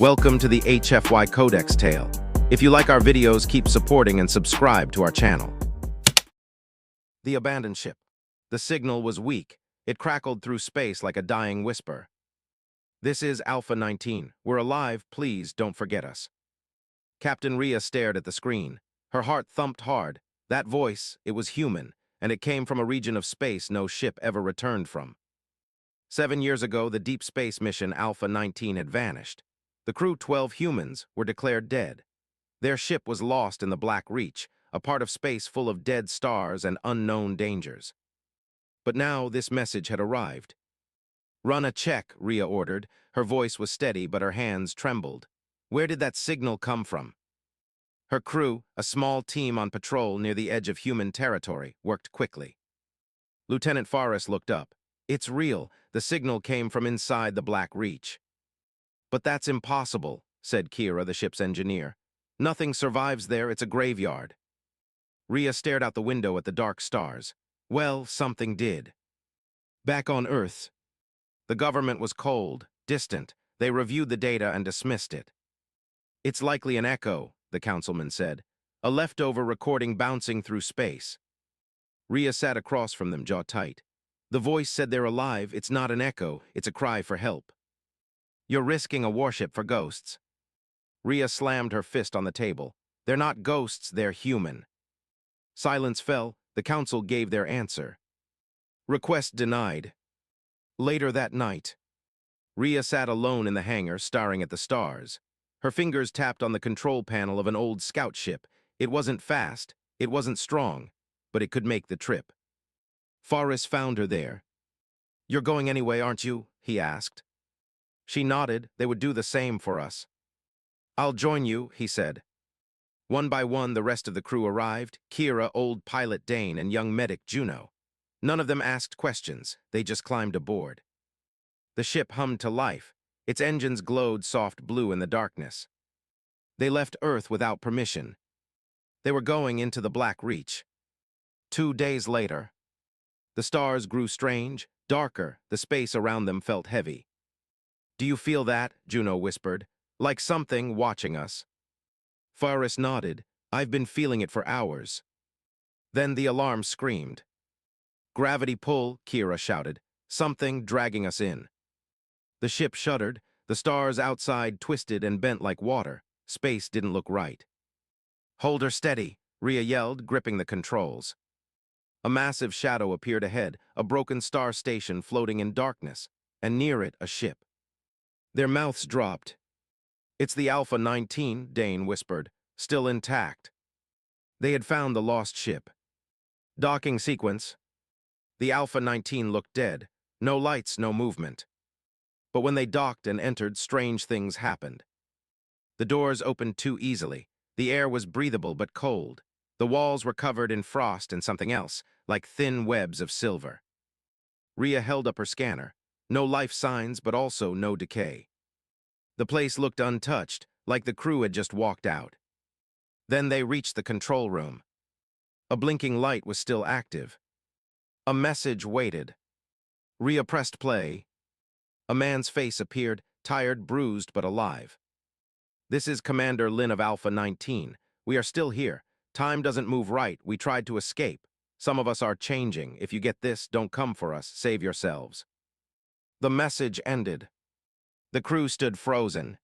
Welcome to the HFY Codex tale. If you like our videos, keep supporting and subscribe to our channel. The abandoned ship. The signal was weak. It crackled through space like a dying whisper. This is Alpha 19. We're alive. Please don't forget us. Captain Rhea stared at the screen. Her heart thumped hard. That voice, it was human, and it came from a region of space no ship ever returned from. 7 years ago, the deep space mission Alpha 19 had vanished. The crew, 12 humans, were declared dead. Their ship was lost in the Black Reach, a part of space full of dead stars and unknown dangers. But now this message had arrived. "Run a check," Rhea ordered. Her voice was steady, but her hands trembled. Where did that signal come from? Her crew, a small team on patrol near the edge of human territory, worked quickly. Lieutenant Forrest looked up. "It's real. The signal came from inside the Black Reach." "But that's impossible," said Kira, the ship's engineer. "Nothing survives there. It's a graveyard." Rhea stared out the window at the dark stars. Well, something did. Back on Earth, the government was cold, distant. They reviewed the data and dismissed it. "It's likely an echo," the councilman said. "A leftover recording bouncing through space." Rhea sat across from them, jaw tight. The voice said they're alive. It's not an echo. It's a cry for help. "You're risking a warship for ghosts." Rhea slammed her fist on the table. "They're not ghosts, they're human." Silence fell. The council gave their answer. Request denied. Later that night, Rhea sat alone in the hangar, staring at the stars. Her fingers tapped on the control panel of an old scout ship. It wasn't fast, it wasn't strong, but it could make the trip. Forrest found her there. "You're going anyway, aren't you?" he asked. She nodded. They would do the same for us. "I'll join you," he said. One by one, the rest of the crew arrived: Kira, old pilot Dane, and young medic Juno. None of them asked questions. They just climbed aboard. The ship hummed to life. Its engines glowed soft blue in the darkness. They left Earth without permission. They were going into the Black Reach. 2 days later, the stars grew strange, darker. The space around them felt heavy. "Do you feel that?" Juno whispered. "Like something watching us." Forrest nodded. "I've been feeling it for hours." Then the alarm screamed. "Gravity pull," Kira shouted. "Something dragging us in." The ship shuddered. The stars outside twisted and bent like water. Space didn't look right. "Hold her steady," Rhea yelled, gripping the controls. A massive shadow appeared ahead, a broken star station floating in darkness, and near it a ship. Their mouths dropped. "It's the Alpha 19, Dane whispered, "still intact." They had found the lost ship. Docking sequence. The Alpha 19 looked dead. No lights, no movement. But when they docked and entered, strange things happened. The doors opened too easily. The air was breathable but cold. The walls were covered in frost and something else, like thin webs of silver. Rhea held up her scanner. No life signs, but also no decay. The place looked untouched, like the crew had just walked out. Then they reached the control room. A blinking light was still active. A message waited. Rhea pressed play. A man's face appeared, tired, bruised, but alive. "This is Commander Lin of Alpha 19. We are still here. Time doesn't move right. We tried to escape. Some of us are changing. If you get this, don't come for us. Save yourselves." The message ended. The crew stood frozen.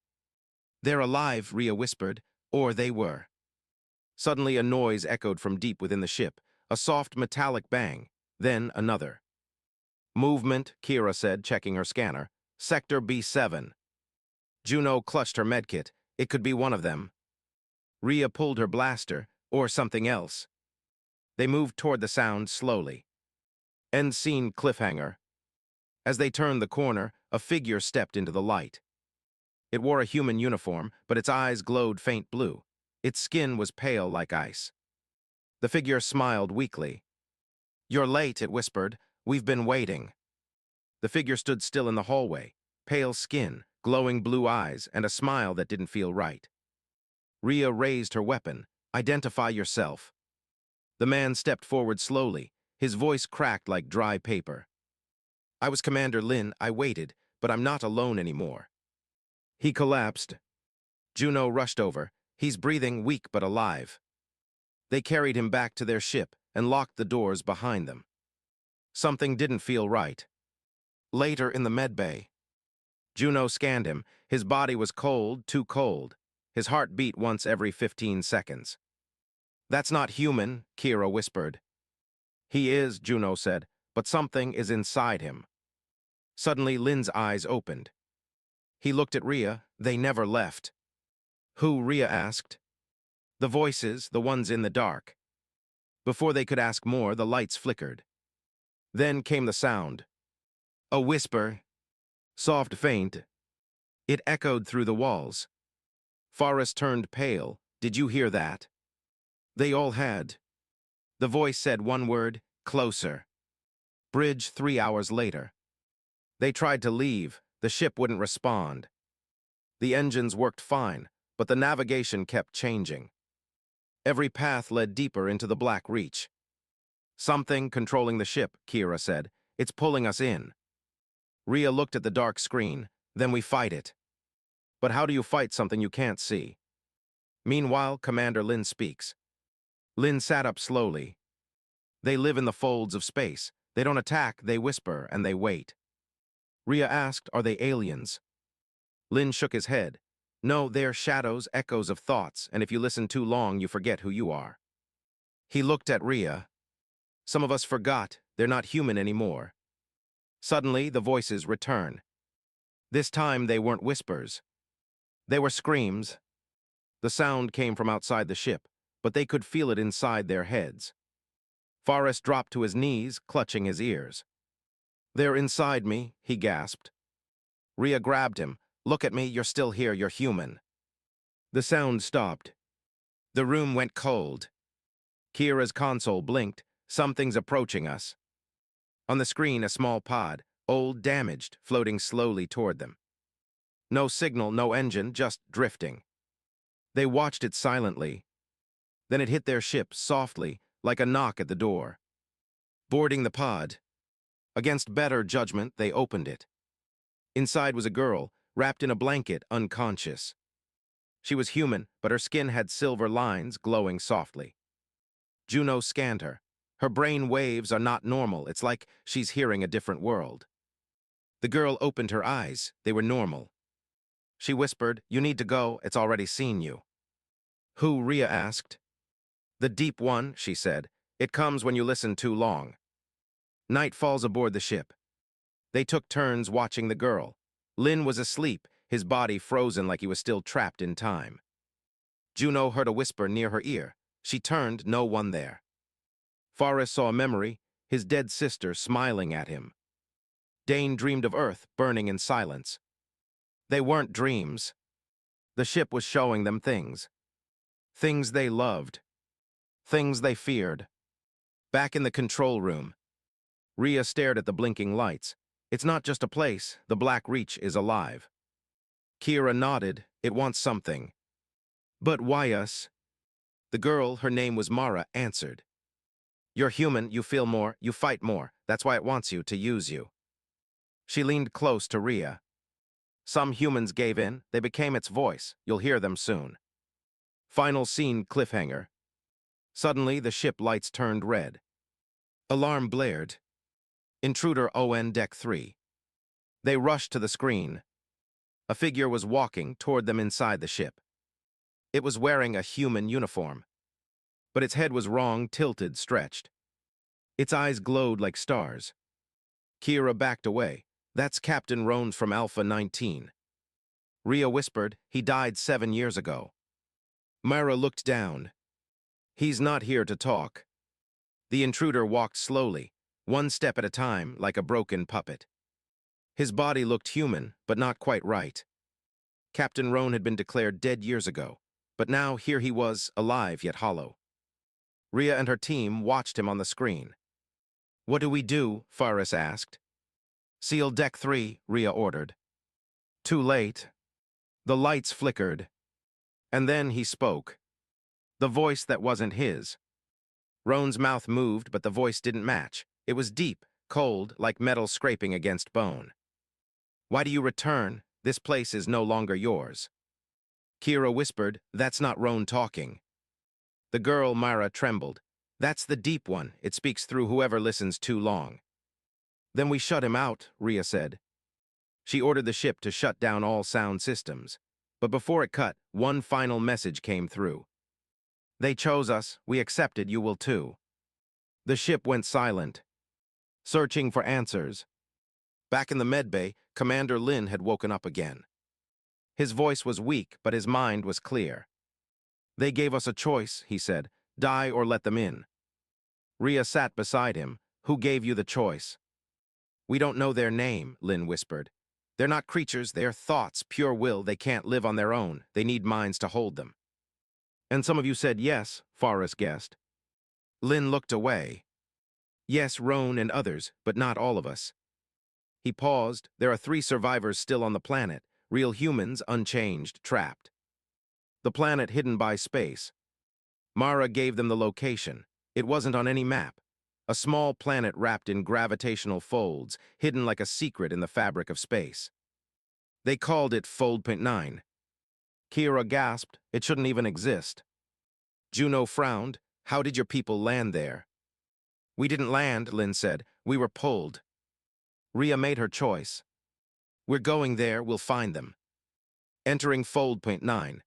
"They're alive," Rhea whispered. Or they were. Suddenly a noise echoed from deep within the ship. A soft metallic bang. Then another. "Movement," Kira said, checking her scanner. "Sector B7. Juno clutched her medkit. It could be one of them. Rhea pulled her blaster, or something else. They moved toward the sound slowly. End scene cliffhanger. As they turned the corner, a figure stepped into the light. It wore a human uniform, but its eyes glowed faint blue. Its skin was pale like ice. The figure smiled weakly. "You're late," it whispered. "We've been waiting." The figure stood still in the hallway, pale skin, glowing blue eyes, and a smile that didn't feel right. Rhea raised her weapon. "Identify yourself." The man stepped forward slowly. His voice cracked like dry paper. "I was Commander Lin. I waited, but I'm not alone anymore." He collapsed. Juno rushed over. He's breathing, weak but alive. They carried him back to their ship and locked the doors behind them. Something didn't feel right. Later in the medbay, Juno scanned him. His body was cold, too cold. His heart beat once every 15 seconds. "That's not human," Kira whispered. "He is," Juno said, "but something is inside him." Suddenly, Lin's eyes opened. He looked at Rhea. They never left. "Who?" Rhea asked. "The voices, the ones in the dark." Before they could ask more, the lights flickered. Then came the sound. A whisper. Soft, faint. It echoed through the walls. Forrest turned pale. "Did you hear that?" They all had. The voice said one word: closer. Bridge 3 hours later. They tried to leave. The ship wouldn't respond. The engines worked fine, but the navigation kept changing. Every path led deeper into the Black Reach. "Something controlling the ship," Kira said. "It's pulling us in." Rhea looked at the dark screen. "Then we fight it." "But how do you fight something you can't see?" Meanwhile, Commander Lin speaks. Lin sat up slowly. "They live in the folds of space. They don't attack, they whisper, and they wait." Rhea asked, "Are they aliens?" Lin shook his head. "No, they're shadows, echoes of thoughts, and if you listen too long, you forget who you are." He looked at Rhea. "Some of us forgot. They're not human anymore." Suddenly, the voices return. This time, they weren't whispers. They were screams. The sound came from outside the ship, but they could feel it inside their heads. Forrest dropped to his knees, clutching his ears. "They're inside me," he gasped. Rhea grabbed him. "Look at me, you're still here, you're human." The sound stopped. The room went cold. Kira's console blinked. "Something's approaching us." On the screen, a small pod, old, damaged, floating slowly toward them. No signal, no engine, just drifting. They watched it silently. Then it hit their ship softly, like a knock at the door. Boarding the pod. Against better judgment, they opened it. Inside was a girl, wrapped in a blanket, unconscious. She was human, but her skin had silver lines glowing softly. Juno scanned her. Her brain waves are not normal. It's like she's hearing a different world. The girl opened her eyes. They were normal. She whispered, "You need to go. It's already seen you." "Who?" Rhea asked. "The Deep One," she said. "It comes when you listen too long." Night falls aboard the ship. They took turns watching the girl. Lin was asleep, his body frozen like he was still trapped in time. Juno heard a whisper near her ear. She turned, no one there. Forrest saw a memory, his dead sister smiling at him. Dane dreamed of Earth burning in silence. They weren't dreams. The ship was showing them things. Things they loved. Things they feared. Back in the control room, Rhea stared at the blinking lights. "It's not just a place, the Black Reach is alive." Kira nodded. "It wants something." "But why us?" The girl, her name was Mara, answered. "You're human, you feel more, you fight more. That's why it wants you, to use you." She leaned close to Rhea. "Some humans gave in, they became its voice. You'll hear them soon." Final scene cliffhanger. Suddenly, the ship lights turned red. Alarm blared. "Intruder ON Deck 3. They rushed to the screen. A figure was walking toward them inside the ship. It was wearing a human uniform, but its head was wrong, tilted, stretched. Its eyes glowed like stars. Kira backed away. "That's Captain Rones from Alpha 19. Rhea whispered, "He died 7 years ago." Mara looked down. "He's not here to talk." The intruder walked slowly, one step at a time, like a broken puppet. His body looked human, but not quite right. Captain Roan had been declared dead years ago, but now here he was, alive yet hollow. Rhea and her team watched him on the screen. "What do we do?" Faris asked. "Seal Deck 3, Rhea ordered. Too late. The lights flickered. And then he spoke. The voice that wasn't his. Roan's mouth moved, but the voice didn't match. It was deep, cold, like metal scraping against bone. "Why do you return? This place is no longer yours." Kira whispered, "That's not Roan talking." The girl, Myra, trembled. "That's the deep one. It speaks through whoever listens too long." "Then we shut him out," Rhea said. She ordered the ship to shut down all sound systems. But before it cut, one final message came through. "They chose us. We accepted. You will too." The ship went silent, searching for answers. Back in the medbay, Commander Lin had woken up again. His voice was weak, but his mind was clear. "They gave us a choice," he said. "Die or let them in." Rhea sat beside him. "Who gave you the choice?" "We don't know their name," Lin whispered. "They're not creatures, they're thoughts, pure will. They can't live on their own. They need minds to hold them." "And some of you said yes," Forrest guessed. Lin looked away. "Yes, Roan and others, but not all of us." He paused. "There are 3 survivors still on the planet, real humans, unchanged, trapped. The planet hidden by space. Mara gave them the location. It wasn't on any map. A small planet wrapped in gravitational folds, hidden like a secret in the fabric of space. They called it Fold.9. Kira gasped. It shouldn't even exist. Juno frowned. "How did your people land there?" "We didn't land," Lin said. "We were pulled." Rhea made her choice. "We're going there, we'll find them." Entering Fold.9.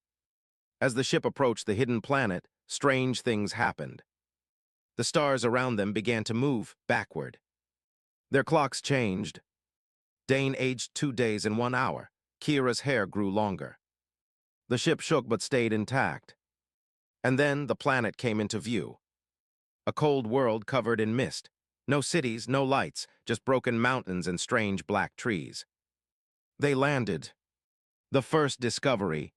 As the ship approached the hidden planet, strange things happened. The stars around them began to move backward. Their clocks changed. Dane aged 2 days and 1 hour. Kira's hair grew longer. The ship shook but stayed intact. And then the planet came into view. A cold world covered in mist. No cities, no lights, just broken mountains and strange black trees. They landed. The first discovery.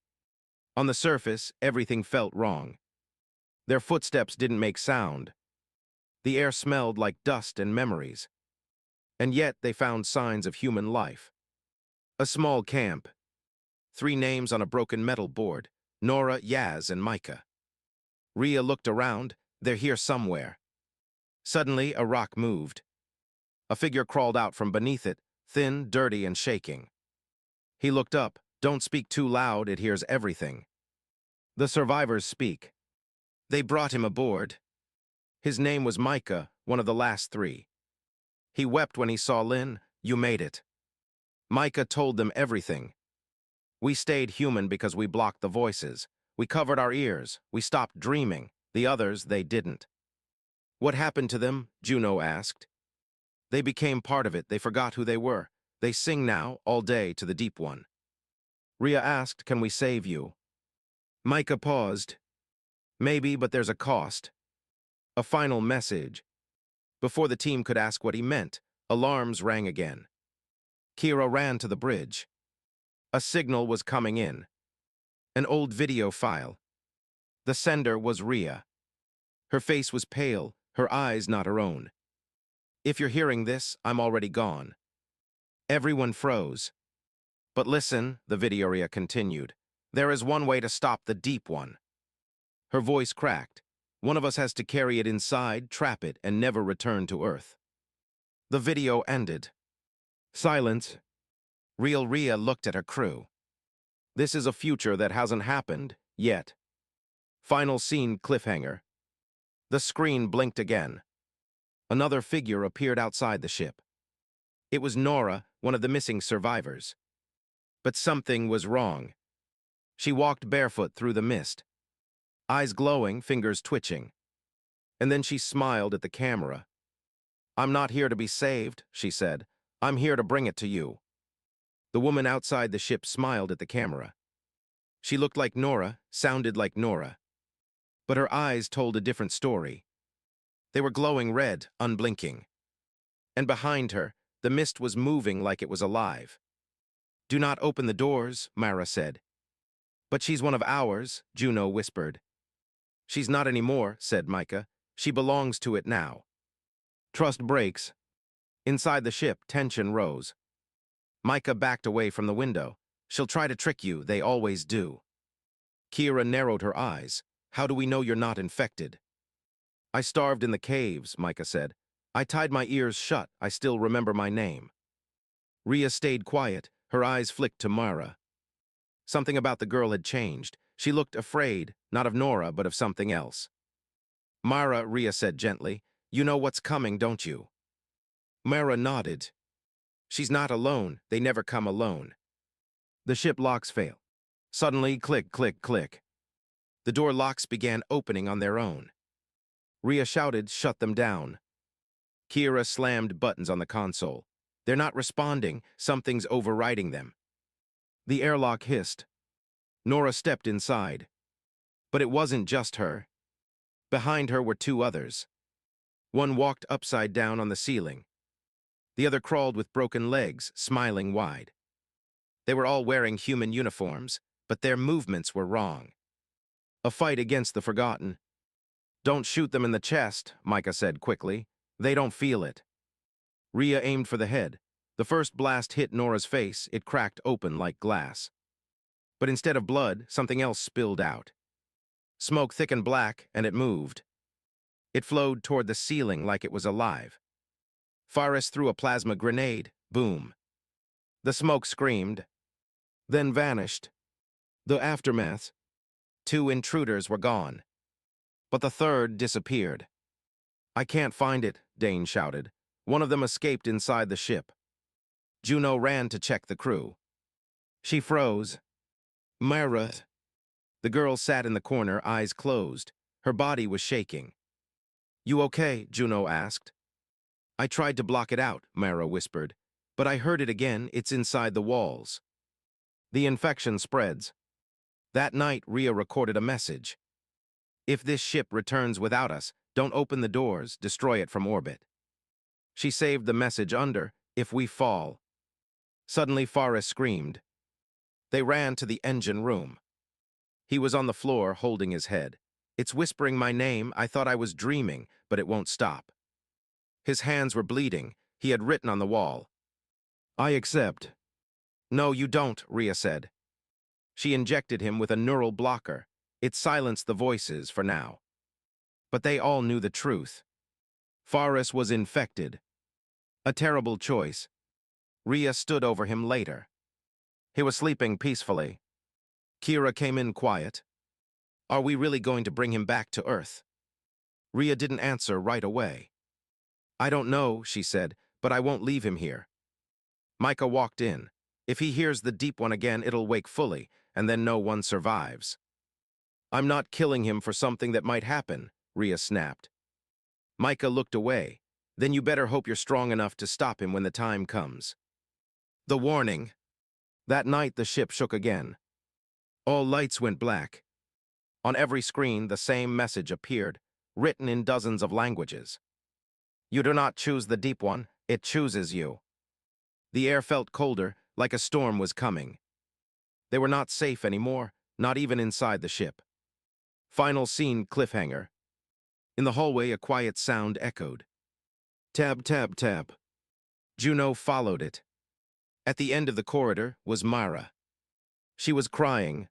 On the surface, everything felt wrong. Their footsteps didn't make sound. The air smelled like dust and memories. And yet they found signs of human life. A small camp. 3 names on a broken metal board. Nora, Yaz, and Micah. Rhea looked around. They're here somewhere. Suddenly, a rock moved. A figure crawled out from beneath it, thin, dirty, and shaking. He looked up. "Don't speak too loud, it hears everything." The survivors speak. They brought him aboard. His name was Micah, one of the last 3. He wept when he saw Lin. "You made it." Micah told them everything. "We stayed human because we blocked the voices. We covered our ears. We stopped dreaming. The others, they didn't." "What happened to them?" Juno asked. "They became part of it. They forgot who they were. They sing now, all day, to the Deep One." Rhea asked, "Can we save you?" Micah paused. "Maybe, but there's a cost." A final message. Before the team could ask what he meant, alarms rang again. Kira ran to the bridge. A signal was coming in. An old video file. The sender was Rhea. Her face was pale, her eyes not her own. "If you're hearing this, I'm already gone." Everyone froze. "But listen," the video continued. "There is one way to stop the Deep One." Her voice cracked. "One of us has to carry it inside, trap it, and never return to Earth." The video ended. Silence. Real Rhea looked at her crew. This is a future that hasn't happened yet. Final scene cliffhanger. The screen blinked again. Another figure appeared outside the ship. It was Nora, one of the missing survivors. But something was wrong. She walked barefoot through the mist, eyes glowing, fingers twitching. And then she smiled at the camera. "I'm not here to be saved," she said. "I'm here to bring it to you." The woman outside the ship smiled at the camera. She looked like Nora, sounded like Nora. But her eyes told a different story. They were glowing red, unblinking. And behind her, the mist was moving like it was alive. "Do not open the doors," Myra said. "But she's one of ours," Juno whispered. "She's not anymore," said Micah. "She belongs to it now." Trust breaks. Inside the ship, tension rose. Micah backed away from the window. "She'll try to trick you, they always do." Kira narrowed her eyes. "How do we know you're not infected?" "I starved in the caves," Micah said. "I tied my ears shut. I still remember my name." Rhea stayed quiet. Her eyes flicked to Mara. Something about the girl had changed. She looked afraid, not of Nora, but of something else. Mara, Rhea said gently, you know what's coming, don't you? Mara nodded. She's not alone. They never come alone. The ship locks fail. Suddenly, click, click, click. The door locks began opening on their own. Rhea shouted, shut them down. Kira slammed buttons on the console. They're not responding. Something's overriding them. The airlock hissed. Nora stepped inside. But it wasn't just her. Behind her were two others. One walked upside down on the ceiling. The other crawled with broken legs, smiling wide. They were all wearing human uniforms, but their movements were wrong. A fight against the forgotten. Don't shoot them in the chest, Micah said quickly. They don't feel it. Rhea aimed for the head. The first blast hit Nora's face. It cracked open like glass. But instead of blood, something else spilled out. Smoke thick and black, and it moved. It flowed toward the ceiling like it was alive. Faris threw a plasma grenade. Boom. The smoke screamed, then vanished. The aftermath. 2 intruders were gone. But the third disappeared. I can't find it, Dane shouted. One of them escaped inside the ship. Juno ran to check the crew. She froze. Mara. The girl sat in the corner, eyes closed. Her body was shaking. You okay? Juno asked. I tried to block it out, Mara whispered. But I heard it again. It's inside the walls. The infection spreads. That night, Rhea recorded a message. If this ship returns without us, don't open the doors, destroy it from orbit. She saved the message under, if we fall. Suddenly, Faris screamed. They ran to the engine room. He was on the floor, holding his head. It's whispering my name. I thought I was dreaming, but it won't stop. His hands were bleeding. He had written on the wall. I accept. No, you don't, Rhea said. She injected him with a neural blocker. It silenced the voices for now. But they all knew the truth. Faris was infected. A terrible choice. Rhea stood over him later. He was sleeping peacefully. Kira came in quiet. Are we really going to bring him back to Earth? Rhea didn't answer right away. I don't know, she said, but I won't leave him here. Micah walked in. If he hears the deep one again, it'll wake fully, and then no one survives. I'm not killing him for something that might happen, Rhea snapped. Micah looked away. Then you better hope you're strong enough to stop him when the time comes. The warning. That night the ship shook again. All lights went black. On every screen the same message appeared, written in dozens of languages. You do not choose the deep one, it chooses you. The air felt colder, like a storm was coming. They were not safe anymore, not even inside the ship. Final scene cliffhanger. In the hallway a quiet sound echoed. Tab, tab, tab. Juno followed it. At the end of the corridor was Mara. She was crying.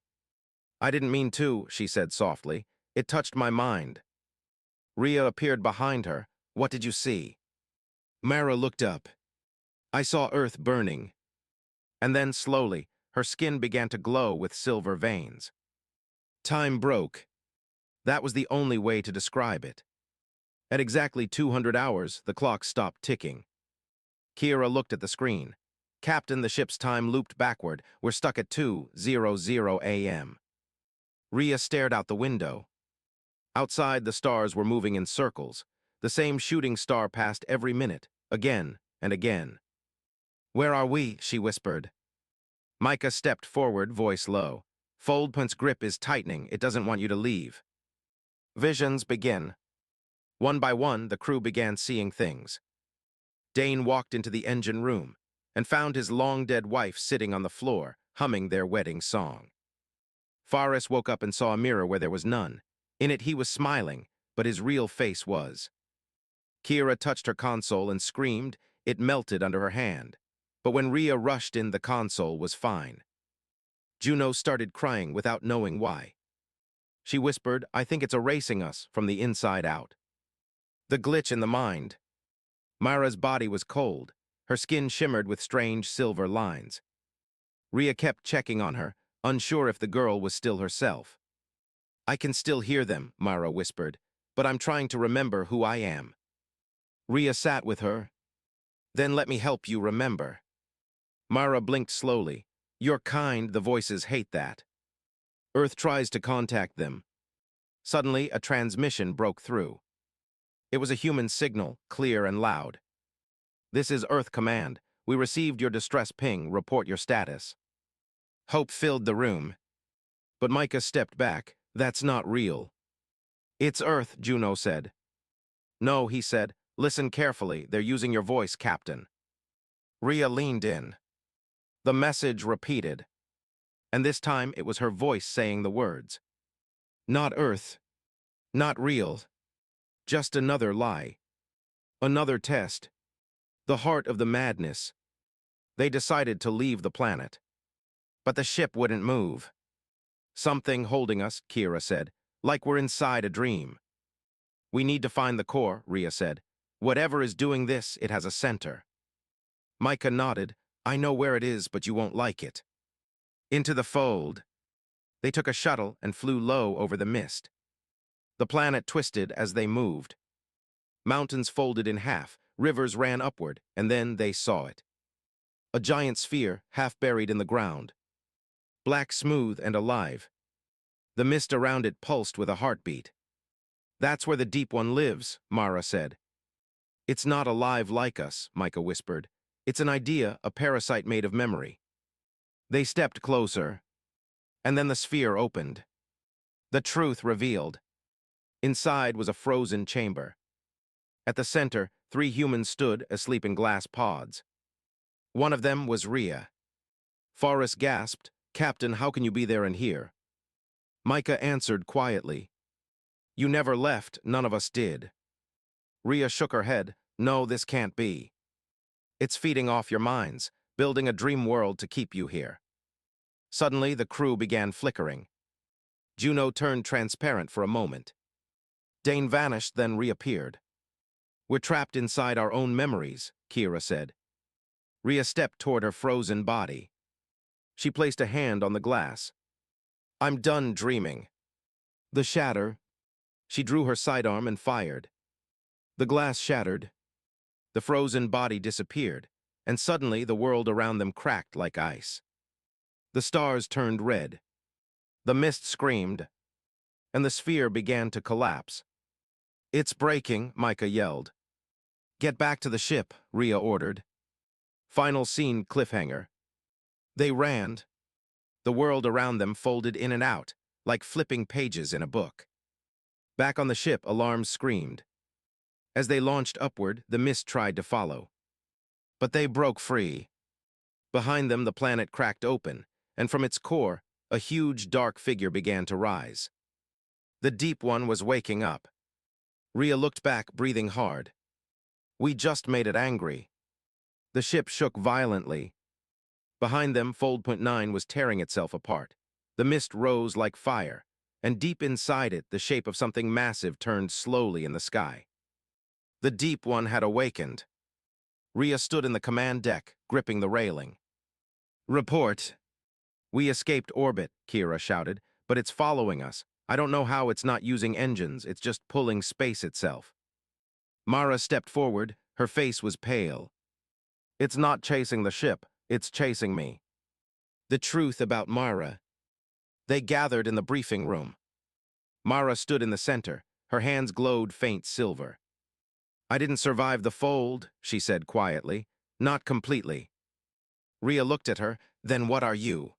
I didn't mean to, she said softly. It touched my mind. Rhea appeared behind her. What did you see? Mara looked up. I saw Earth burning. And then slowly, her skin began to glow with silver veins. Time broke. That was the only way to describe it. At exactly 200 hours, the clock stopped ticking. Kira looked at the screen. Captain, the ship's time looped backward. We're stuck at 2:00 a.m. Rhea stared out the window. Outside, the stars were moving in circles. The same shooting star passed every minute, again and again. Where are we? She whispered. Micah stepped forward, voice low. Foldpoint's grip is tightening. It doesn't want you to leave. Visions begin. One by one, the crew began seeing things. Dane walked into the engine room and found his long-dead wife sitting on the floor, humming their wedding song. Faris woke up and saw a mirror where there was none. In it he was smiling, but his real face was. Kira touched her console and screamed. It melted under her hand. But when Rhea rushed in, the console was fine. Juno started crying without knowing why. She whispered, I think it's erasing us from the inside out. The glitch in the mind. Mara's body was cold. Her skin shimmered with strange silver lines. Rhea kept checking on her, unsure if the girl was still herself. I can still hear them, Mara whispered, but I'm trying to remember who I am. Rhea sat with her. Then let me help you remember. Mara blinked slowly. You're kind, the voices hate that. Earth tries to contact them. Suddenly, a transmission broke through. It was a human signal, clear and loud. This is Earth Command. We received your distress ping. Report your status. Hope filled the room. But Micah stepped back. That's not real. It's Earth, Juno said. No, he said. Listen carefully. They're using your voice, Captain. Rhea leaned in. The message repeated. And this time it was her voice saying the words. Not Earth. Not real. Just another lie. Another test. The heart of the madness. They decided to leave the planet. But the ship wouldn't move. Something holding us, Kira said, like we're inside a dream. We need to find the core, Rhea said. Whatever is doing this, it has a center. Micah nodded. I know where it is, but you won't like it. Into the fold. They took a shuttle and flew low over the mist. The planet twisted as they moved. Mountains folded in half, rivers ran upward, and then they saw it. A giant sphere, half buried in the ground. Black, smooth, and alive. The mist around it pulsed with a heartbeat. That's where the Deep One lives, Mara said. It's not alive like us, Micah whispered. It's an idea, a parasite made of memory. They stepped closer. And then the sphere opened. The truth revealed. Inside was a frozen chamber. At the center, 3 humans stood, asleep in glass pods. One of them was Rhea. Forrest gasped, Captain, how can you be there and here? Micah answered quietly. You never left, none of us did. Rhea shook her head. No, this can't be. It's feeding off your minds, building a dream world to keep you here. Suddenly, the crew began flickering. Juno turned transparent for a moment. Dane vanished, then reappeared. We're trapped inside our own memories, Kira said. Rhea stepped toward her frozen body. She placed a hand on the glass. I'm done dreaming. The shatter. She drew her sidearm and fired. The glass shattered. The frozen body disappeared, and suddenly the world around them cracked like ice. The stars turned red. The mist screamed, and the sphere began to collapse. It's breaking, Micah yelled. Get back to the ship, Rhea ordered. Final scene cliffhanger. They ran. The world around them folded in and out, like flipping pages in a book. Back on the ship, alarms screamed. As they launched upward, the mist tried to follow. But they broke free. Behind them, the planet cracked open, and from its core, a huge, dark figure began to rise. The Deep One was waking up. Rhea looked back, breathing hard. We just made it angry. The ship shook violently. Behind them, Fold.9 was tearing itself apart. The mist rose like fire, and deep inside it, the shape of something massive turned slowly in the sky. The Deep One had awakened. Rhea stood in the command deck, gripping the railing. Report. We escaped orbit, Kira shouted, but it's following us. I don't know how. It's not using engines, it's just pulling space itself. Mara stepped forward, her face was pale. It's not chasing the ship, it's chasing me. The truth about Mara. They gathered in the briefing room. Mara stood in the center, her hands glowed faint silver. I didn't survive the fold, she said quietly. Not completely. Rhea looked at her. Then what are you?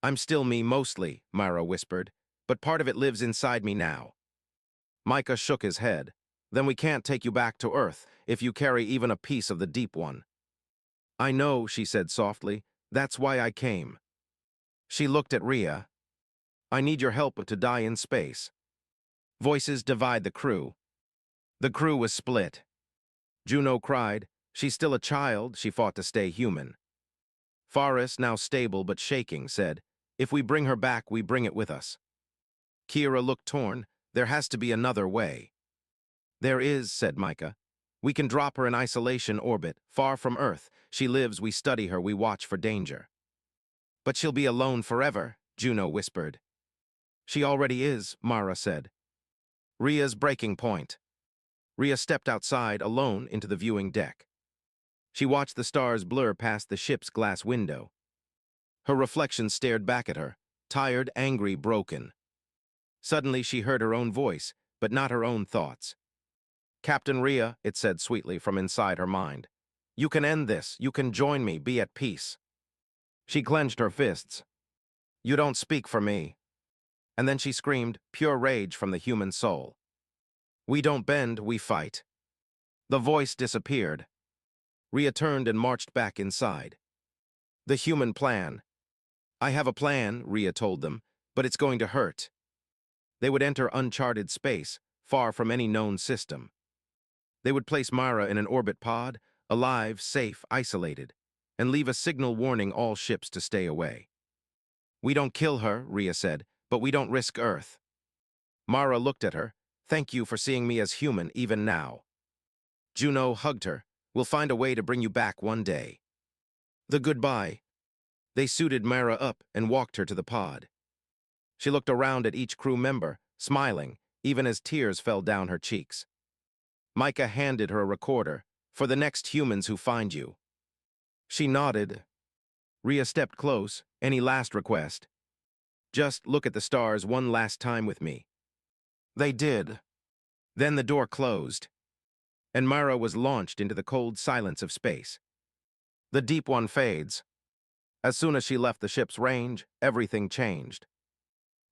I'm still me mostly, Mara whispered, but part of it lives inside me now. Micah shook his head. Then we can't take you back to Earth if you carry even a piece of the Deep One. I know, she said softly. That's why I came. She looked at Rhea. I need your help to die in space. Voices divide the crew. The crew was split. Juno cried. She's still a child, she fought to stay human. Forrest, now stable but shaking, said, if we bring her back, we bring it with us. Kira looked torn. There has to be another way. There is, said Micah. We can drop her in isolation orbit, far from Earth. She lives, we study her, we watch for danger. But she'll be alone forever, Juno whispered. She already is, Mara said. Rhea's breaking point. Rhea stepped outside alone into the viewing deck. She watched the stars blur past the ship's glass window. Her reflection stared back at her, tired, angry, broken. Suddenly she heard her own voice, but not her own thoughts. Captain Rhea, it said sweetly from inside her mind. You can end this. You can join me. Be at peace. She clenched her fists. You don't speak for me. And then she screamed, pure rage from the human soul. We don't bend, we fight. The voice disappeared. Rhea turned and marched back inside. The human plan. I have a plan, Rhea told them, but it's going to hurt. They would enter uncharted space, far from any known system. They would place Mara in an orbit pod, alive, safe, isolated, and leave a signal warning all ships to stay away. We don't kill her, Rhea said, but we don't risk Earth. Mara looked at her. Thank you for seeing me as human even now. Juno hugged her. We'll find a way to bring you back one day. The goodbye. They suited Mara up and walked her to the pod. She looked around at each crew member, smiling, even as tears fell down her cheeks. Micah handed her a recorder. For the next humans who find you. She nodded. Rhea stepped close. Any last request? Just look at the stars one last time with me. They did. Then the door closed, and Mara was launched into the cold silence of space. The deep one fades. As soon as she left the ship's range, everything changed.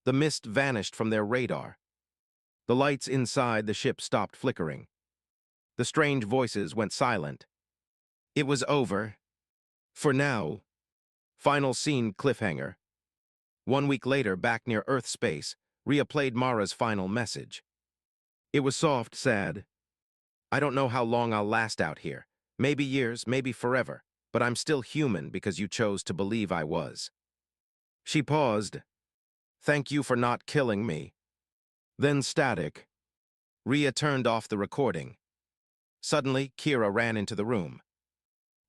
The mist vanished from their radar. The lights inside the ship stopped flickering. The strange voices went silent. It was over. For now. Final scene cliffhanger. 1 week later, back near Earth space, Rhea played Mara's final message. It was soft, sad. I don't know how long I'll last out here. Maybe years, maybe forever. But I'm still human because you chose to believe I was. She paused. Thank you for not killing me. Then static. Rhea turned off the recording. Suddenly, Kira ran into the room.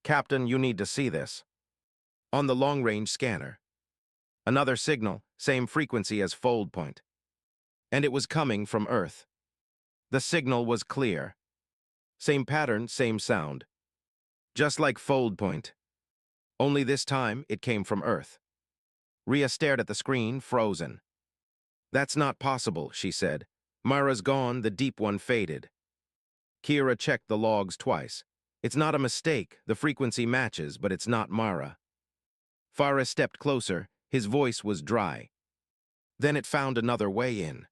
Captain, you need to see this. On the long-range scanner. Another signal, same frequency as fold point. And it was coming from Earth. The signal was clear. Same pattern, same sound. Just like fold point. Only this time, it came from Earth. Rhea stared at the screen, frozen. That's not possible, she said. Mara's gone, the deep one faded. Kira checked the logs twice. It's not a mistake, the frequency matches, but it's not Mara. Faris stepped closer, his voice was dry. Then it found another way in.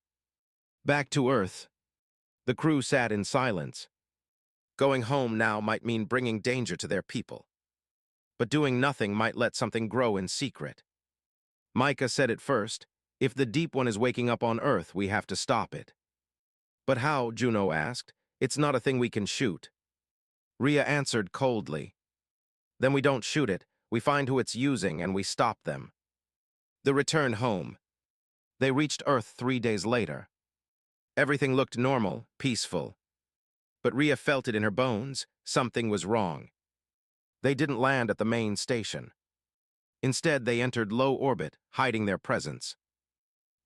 Back to Earth. The crew sat in silence. Going home now might mean bringing danger to their people. But doing nothing might let something grow in secret. Micah said it first, if the deep one is waking up on Earth, we have to stop it. But how, Juno asked. It's not a thing we can shoot. Rhea answered coldly. Then we don't shoot it, we find who it's using and we stop them. The return home. They reached Earth 3 days later. Everything looked normal, peaceful. But Rhea felt it in her bones, something was wrong. They didn't land at the main station. Instead, they entered low orbit, hiding their presence.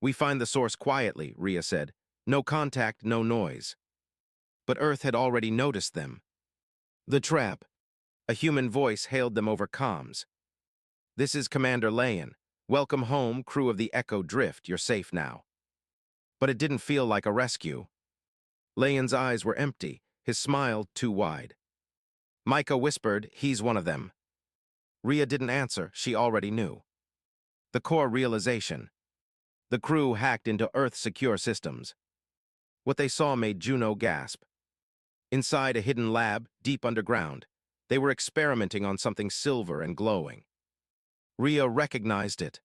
We find the source quietly, Rhea said. No contact, no noise. But Earth had already noticed them. The trap. A human voice hailed them over comms. This is Commander Leyen. Welcome home, crew of the Echo Drift, you're safe now. But it didn't feel like a rescue. Leyen's eyes were empty, his smile too wide. Micah whispered, he's one of them. Rhea didn't answer, she already knew. The core realization. The crew hacked into Earth's secure systems. What they saw made Juno gasp. Inside a hidden lab, deep underground, they were experimenting on something silver and glowing. Rhea recognized it.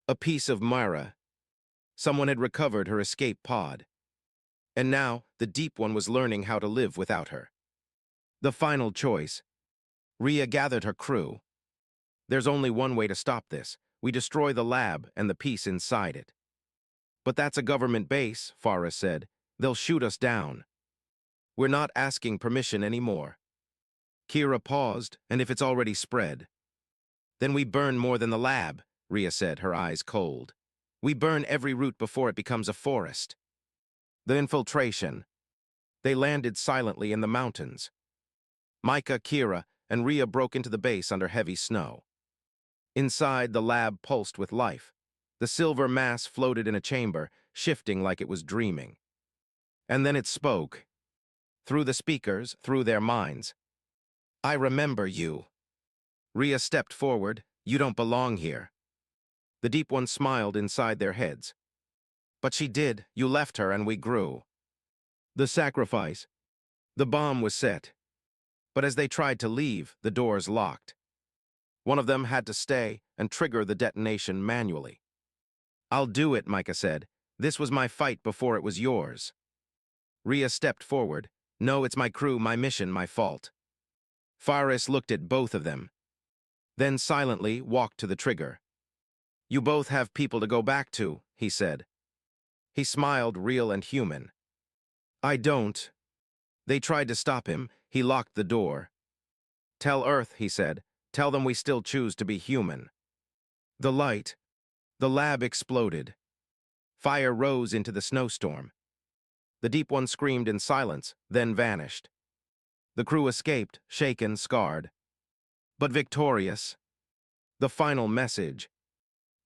A piece of Mara. Someone had recovered her escape pod. And now, the deep one was learning how to live without her. The final choice. Rhea gathered her crew. There's only one way to stop this. We destroy the lab and the piece inside it. But that's a government base, Faris said. They'll shoot us down. We're not asking permission anymore. Kira paused, and if it's already spread. Then we burn more than the lab, Rhea said, her eyes cold. We burn every root before it becomes a forest. The infiltration. They landed silently in the mountains. Micah, Kira, and Rhea broke into the base under heavy snow. Inside, the lab pulsed with life. The silver mass floated in a chamber, shifting like it was dreaming. And then it spoke. Through the speakers, through their minds. I remember you. Rhea stepped forward. You don't belong here. The Deep One smiled inside their heads. But she did. You left her and we grew. The sacrifice. The bomb was set. But as they tried to leave, the doors locked. One of them had to stay and trigger the detonation manually. I'll do it, Micah said. This was my fight before it was yours. Rhea stepped forward. No, it's my crew, my mission, my fault. Faris looked at both of them, then silently walked to the trigger. You both have people to go back to, he said. He smiled, real and human. I don't. They tried to stop him. He locked the door. Tell Earth, he said. Tell them we still choose to be human. The light. The lab exploded. Fire rose into the snowstorm. The Deep One screamed in silence, then vanished. The crew escaped, shaken, scarred. But victorious. The final message.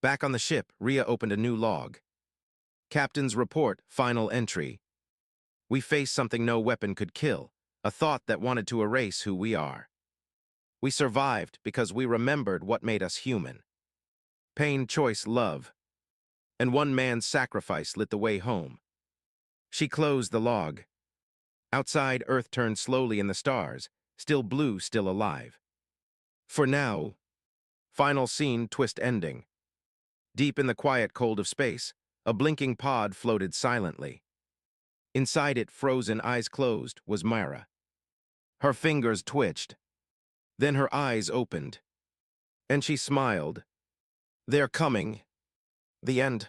Back on the ship, Rhea opened a new log. Captain's report, final entry. We faced something no weapon could kill, a thought that wanted to erase who we are. We survived because we remembered what made us human. Pain, choice, love. And one man's sacrifice lit the way home. She closed the log. Outside, Earth turned slowly in the stars, still blue, still alive. For now, final scene, twist ending. Deep in the quiet cold of space, a blinking pod floated silently. Inside it, frozen, eyes closed, was Myra. Her fingers twitched. Then her eyes opened. And she smiled. They're coming. The end.